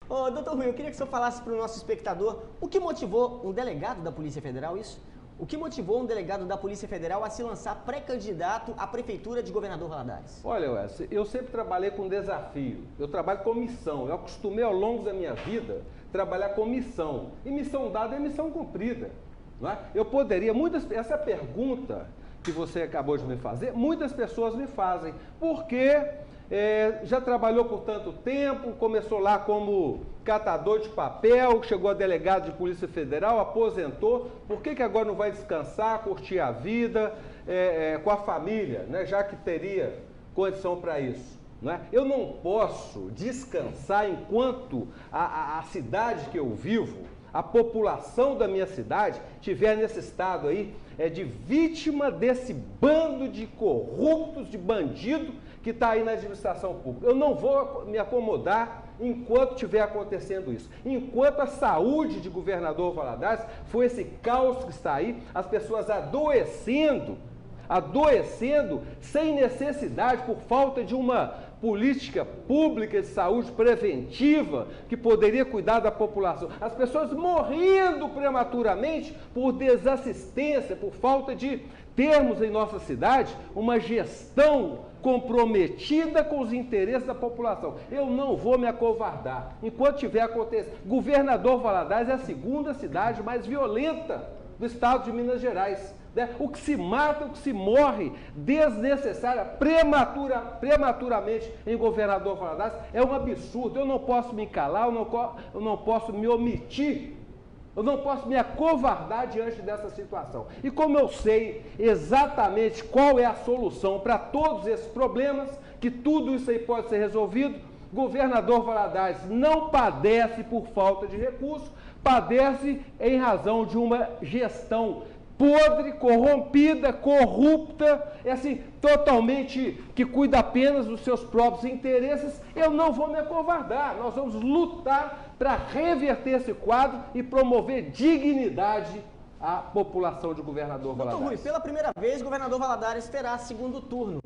Ô, doutor Rui, eu queria que o senhor falasse para o nosso espectador o que motivou um delegado da Polícia Federal, isso? O que motivou um delegado da Polícia Federal a se lançar pré-candidato à Prefeitura de Governador Valadares? Olha, Wes, eu sempre trabalhei com desafio, eu trabalho com missão, eu acostumei ao longo da minha vida trabalhar com missão, e missão dada é missão cumprida, não é? Eu poderia, essa pergunta que você acabou de me fazer, muitas pessoas me fazem, porque já trabalhou por tanto tempo, começou lá como catador de papel, chegou a delegado de Polícia Federal, aposentou, por que agora não vai descansar, curtir a vida com a família, né, já que teria condição para isso? Não é? Eu não posso descansar enquanto a cidade que eu vivo, a população da minha cidade, estiver nesse estado aí, de vítima desse bando de corruptos, de bandido que está aí na administração pública. Eu não vou me acomodar enquanto estiver acontecendo isso. Enquanto a saúde de Governador Valadares foi esse caos que está aí, as pessoas adoecendo sem necessidade, por falta de uma política pública de saúde preventiva que poderia cuidar da população. As pessoas morrendo prematuramente por desassistência, por falta de termos em nossa cidade uma gestão comprometida com os interesses da população. Eu não vou me acovardar. Enquanto tiver acontecendo, Governador Valadares é a segunda cidade mais violenta do estado de Minas Gerais. Né? O que se mata, o que se morre desnecessária, prematuramente em Governador Valadares é um absurdo. Eu não posso me calar, eu não posso me omitir, eu não posso me acovardar diante dessa situação. E como eu sei exatamente qual é a solução para todos esses problemas, que tudo isso aí pode ser resolvido, Governador Valadares não padece por falta de recursos, padece em razão de uma gestão podre, corrompida, corrupta, assim, totalmente que cuida apenas dos seus próprios interesses. Eu não vou me acovardar, nós vamos lutar para reverter esse quadro e promover dignidade à população de Governador Valadares. Doutor Rui, pela primeira vez, Governador Valadares terá segundo turno.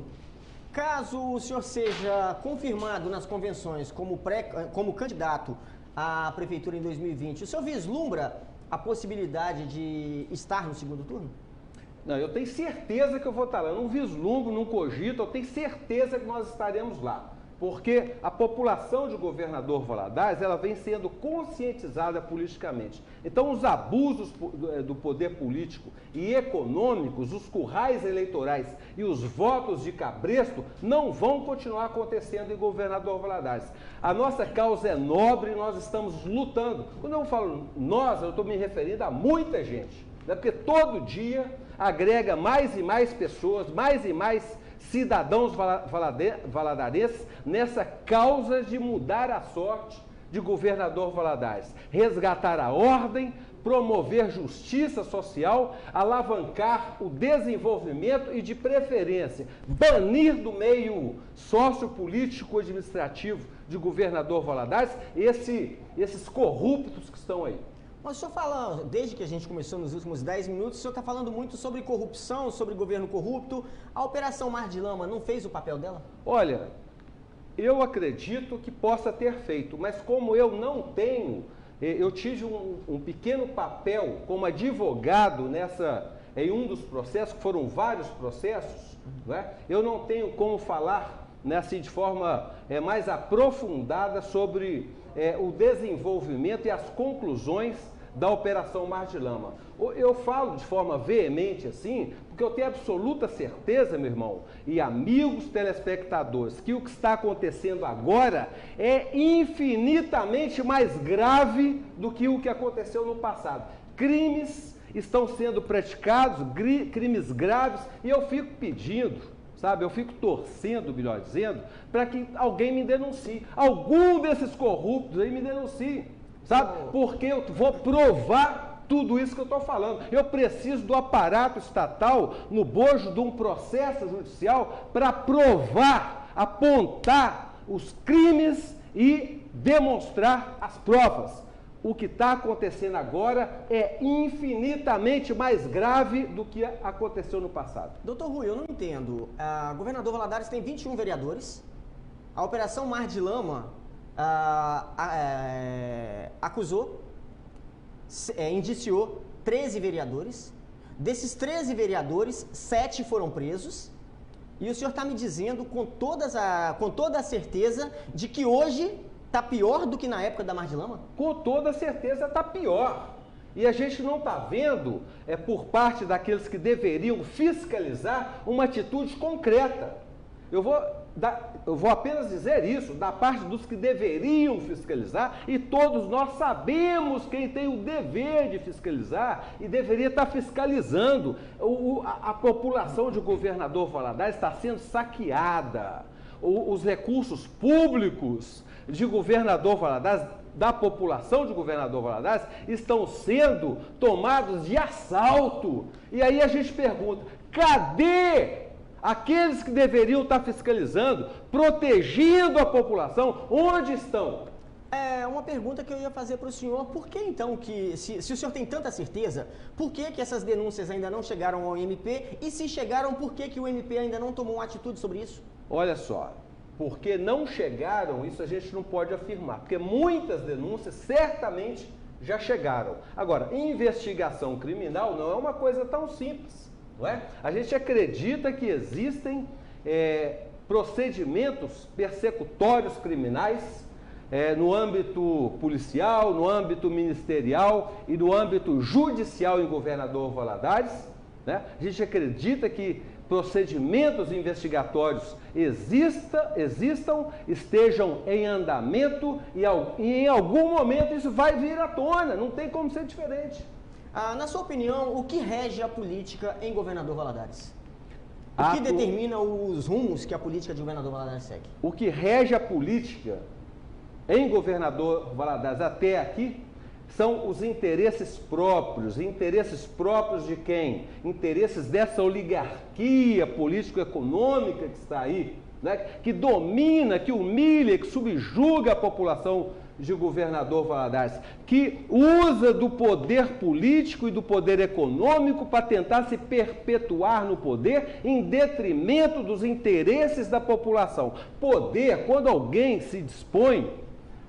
Caso o senhor seja confirmado nas convenções como candidato à Prefeitura em 2020, o senhor vislumbra a possibilidade de estar no segundo turno? Não, eu tenho certeza que eu vou estar lá. Eu não vislumbro, não cogito, eu tenho certeza que nós estaremos lá. Porque a população de Governador Valadares, ela vem sendo conscientizada politicamente. Então, os abusos do poder político e econômicos, os currais eleitorais e os votos de cabresto não vão continuar acontecendo em Governador Valadares. A nossa causa é nobre e nós estamos lutando. Quando eu falo nós, eu estou me referindo a muita gente. Né? Porque todo dia agrega mais e mais pessoas, mais e mais cidadãos valadarenses nessa causa de mudar a sorte de Governador Valadares, resgatar a ordem, promover justiça social, alavancar o desenvolvimento e, de preferência, banir do meio sociopolítico administrativo de Governador Valadares esses corruptos que estão aí. Mas o senhor fala, desde que a gente começou nos últimos 10 minutos, o senhor está falando muito sobre corrupção, sobre governo corrupto. A Operação Mar de Lama não fez o papel dela? Olha, eu acredito que possa ter feito, mas como eu não tenho, eu tive um pequeno papel como advogado em um dos processos, que foram vários processos, né? Eu não tenho como falar assim, de forma mais aprofundada sobre o desenvolvimento e as conclusões da Operação Mar de Lama. Eu falo de forma veemente assim, porque eu tenho absoluta certeza, meu irmão, e amigos telespectadores, que o que está acontecendo agora é infinitamente mais grave do que o que aconteceu no passado. Crimes estão sendo praticados, crimes graves, e eu fico pedindo, sabe, eu fico torcendo, melhor dizendo, para que alguém me denuncie. Algum desses corruptos aí me denuncie, sabe? Porque eu vou provar tudo isso que eu estou falando. Eu preciso do aparato estatal no bojo de um processo judicial para provar, apontar os crimes e demonstrar as provas. O que está acontecendo agora é infinitamente mais grave do que aconteceu no passado. Doutor Rui, eu não entendo. O governador Valadares tem 21 vereadores. A Operação Mar de Lama indiciou 13 vereadores. Desses 13 vereadores, 7 foram presos. E o senhor está me dizendo com toda a certeza de que hoje está pior do que na época da Mar de Lama? Com toda certeza está pior. E a gente não está vendo, por parte daqueles que deveriam fiscalizar, uma atitude concreta. Eu vou apenas dizer isso, da parte dos que deveriam fiscalizar, e todos nós sabemos quem tem o dever de fiscalizar e deveria estar fiscalizando. A população de Governador Valadares está sendo saqueada. Os recursos públicos de Governador Valadares, da população de Governador Valadares, estão sendo tomados de assalto. E aí a gente pergunta, cadê aqueles que deveriam estar fiscalizando, protegendo a população? Onde estão? É uma pergunta que eu ia fazer para o senhor. Por que então que, se o senhor tem tanta certeza, por que essas denúncias ainda não chegaram ao MP? E se chegaram, por que o MP ainda não tomou uma atitude sobre isso? Olha só, porque não chegaram, isso a gente não pode afirmar, porque muitas denúncias certamente já chegaram. Agora, investigação criminal não é uma coisa tão simples, não é? A gente acredita que existem procedimentos persecutórios criminais no âmbito policial, no âmbito ministerial e no âmbito judicial em Governador Valadares, né? A gente acredita que procedimentos investigatórios existam, estejam em andamento e em algum momento isso vai vir à tona, não tem como ser diferente. Na sua opinião, o que rege a política em Governador Valadares? O que determina os rumos que a política de Governador Valadares segue? O que rege a política em Governador Valadares até aqui são os interesses próprios de quem? Interesses dessa oligarquia político-econômica que está aí, né? Que domina, que humilha, que subjuga a população de Governador Valadares, que usa do poder político e do poder econômico para tentar se perpetuar no poder em detrimento dos interesses da população. Poder, quando alguém se dispõe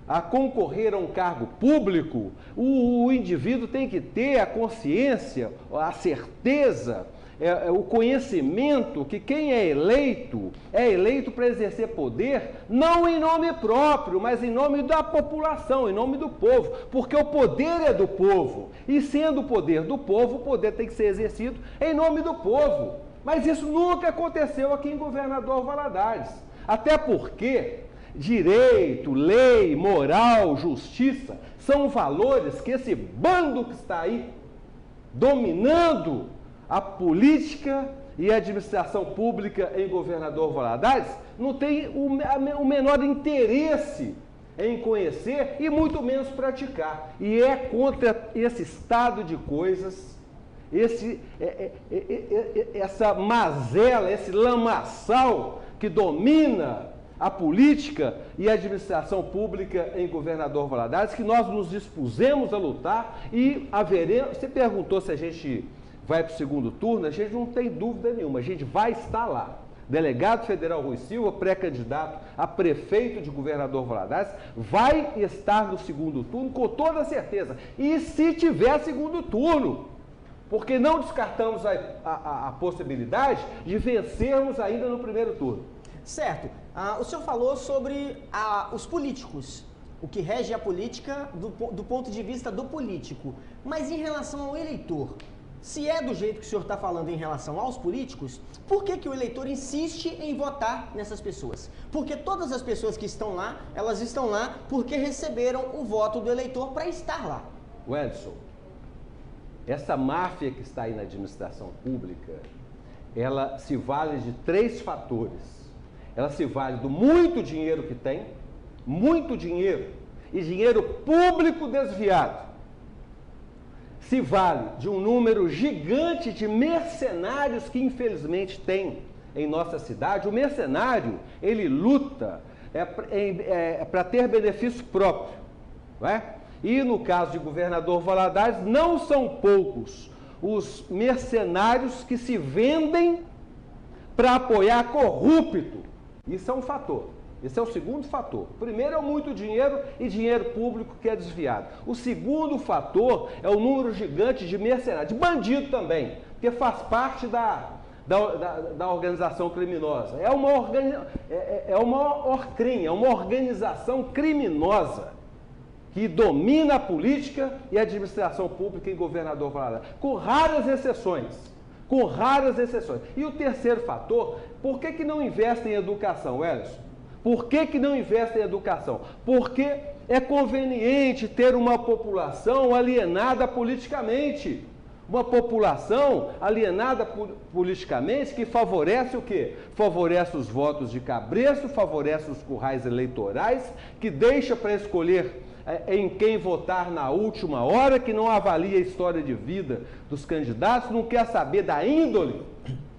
a concorrer a um cargo público, o indivíduo tem que ter a consciência, a certeza, o conhecimento que quem é eleito para exercer poder, não em nome próprio, mas em nome da população, em nome do povo, porque o poder é do povo, e sendo o poder do povo, o poder tem que ser exercido em nome do povo. Mas isso nunca aconteceu aqui em Governador Valadares, até porque direito, lei, moral, justiça são valores que esse bando que está aí dominando a política e a administração pública em Governador Valadares não tem o menor interesse em conhecer e muito menos praticar. E é contra esse estado de coisas, essa mazela, esse lamaçal que domina a política e a administração pública em Governador Valadares, que nós nos dispusemos a lutar e haveremos. Você perguntou se a gente vai para o segundo turno, a gente não tem dúvida nenhuma, a gente vai estar lá. Delegado federal Rui Silva, pré-candidato a prefeito de Governador Valadares, vai estar no segundo turno com toda certeza. E se tiver segundo turno, porque não descartamos a possibilidade de vencermos ainda no primeiro turno. Certo. O senhor falou sobre os políticos, o que rege a política do ponto de vista do político. Mas em relação ao eleitor, se é do jeito que o senhor está falando em relação aos políticos, por que o eleitor insiste em votar nessas pessoas? Porque todas as pessoas que estão lá, elas estão lá porque receberam o voto do eleitor para estar lá. Wellington, essa máfia que está aí na administração pública, ela se vale de 3 fatores. Ela se vale do muito dinheiro que tem, muito dinheiro, e dinheiro público desviado. Se vale de um número gigante de mercenários que infelizmente tem em nossa cidade. O mercenário, ele luta para ter benefício próprio, não é? E no caso de Governador Valadares, não são poucos os mercenários que se vendem para apoiar corrupto. Isso é um fator. Esse é o segundo fator. O primeiro é o muito dinheiro e dinheiro público que é desviado. O segundo fator é o número gigante de mercenários, de bandido também, porque faz parte da organização criminosa. É uma orcrim, é uma organização criminosa que domina a política e a administração pública em Governador Valadares, com raras exceções. Com raras exceções. E o terceiro fator, por que não investe em educação, Wellington? Por que não investe em educação? Porque é conveniente ter uma população alienada politicamente. Uma população alienada politicamente que favorece o quê? Favorece os votos de cabresto, favorece os currais eleitorais, que deixa para escolher em quem votar na última hora, que não avalia a história de vida dos candidatos, não quer saber da índole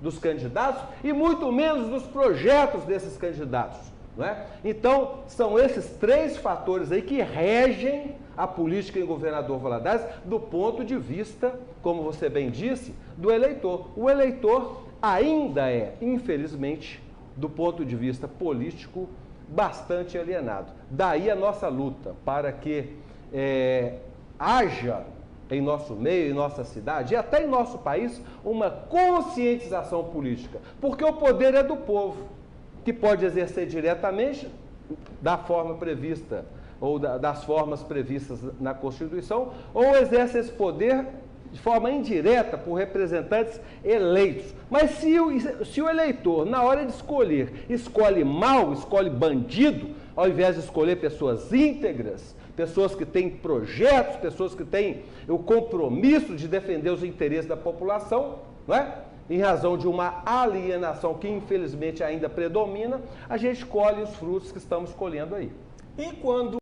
dos candidatos e muito menos dos projetos desses candidatos. Não é? Então, são esses três fatores aí que regem a política em Governador Valadares do ponto de vista, como você bem disse, do eleitor. O eleitor ainda é, infelizmente, do ponto de vista político, bastante alienado. Daí a nossa luta para que haja em nosso meio, em nossa cidade e até em nosso país uma conscientização política, porque o poder é do povo, que pode exercer diretamente da forma prevista ou das formas previstas na Constituição, ou exerce esse poder de forma indireta por representantes eleitos. Mas se o eleitor, na hora de escolher, escolhe mal, escolhe bandido, ao invés de escolher pessoas íntegras, pessoas que têm projetos, pessoas que têm o compromisso de defender os interesses da população, não é? Em razão de uma alienação que infelizmente ainda predomina, a gente colhe os frutos que estamos colhendo aí. E quando